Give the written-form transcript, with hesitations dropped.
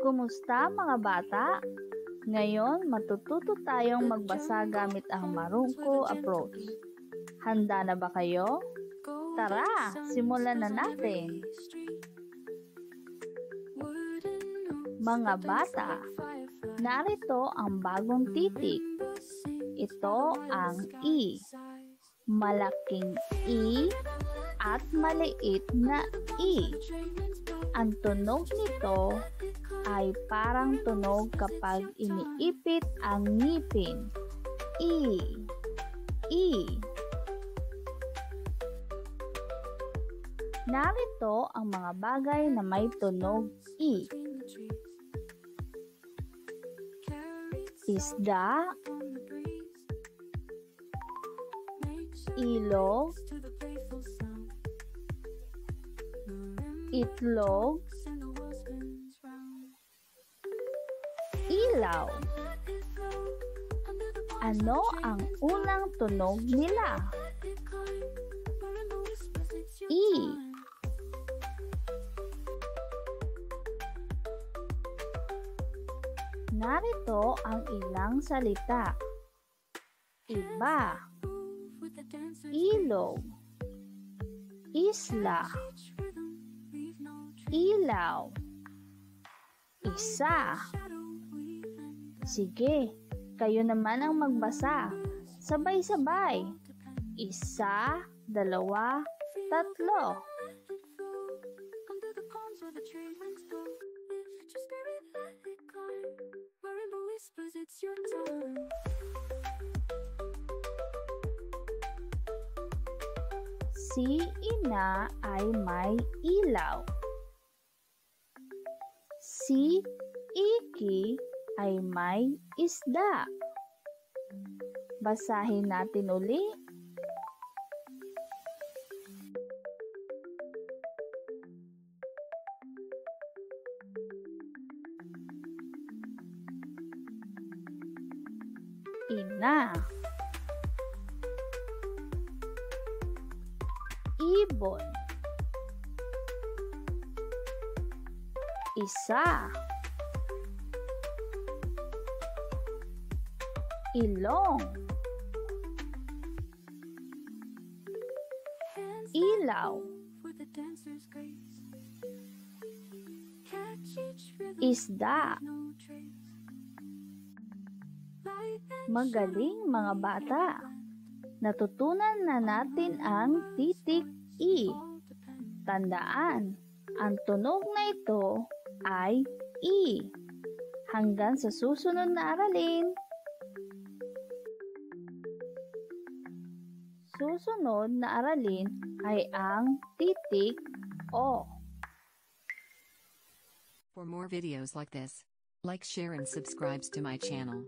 Kumusta mga bata? Ngayon, matututo tayong magbasa gamit ang Marungko approach. Handa na ba kayo? Tara, simulan na natin! Mga bata, narito ang bagong titik. Ito ang I. Malaking I at maliit na I. Ang tunog nito ay parang tunog kapag iniipit ang ngipin. I. I. Narito ang mga bagay na may tunog I. Isda, ilog, itlog, ilaw. Ano ang unang tunog nila? I. Narito ang ilang salita. Iba, ilog, isla, ilaw, isa. Sige, kayo naman ang magbasa. Sabay-sabay. Isa, dalawa, tatlo. Si ina ay may ilaw. Si Iki ay may isda. Basahin natin uli. Ina, ibon, isa, ilong, ilaw, isda. Magaling mga bata! Natutunan na natin ang titik I. Tandaan, ang tunog na ito ay I. Hanggang sa susunod na aralin. Susunod na aralin ay ang titik O. For more videos like this, like, share and subscribe to my channel.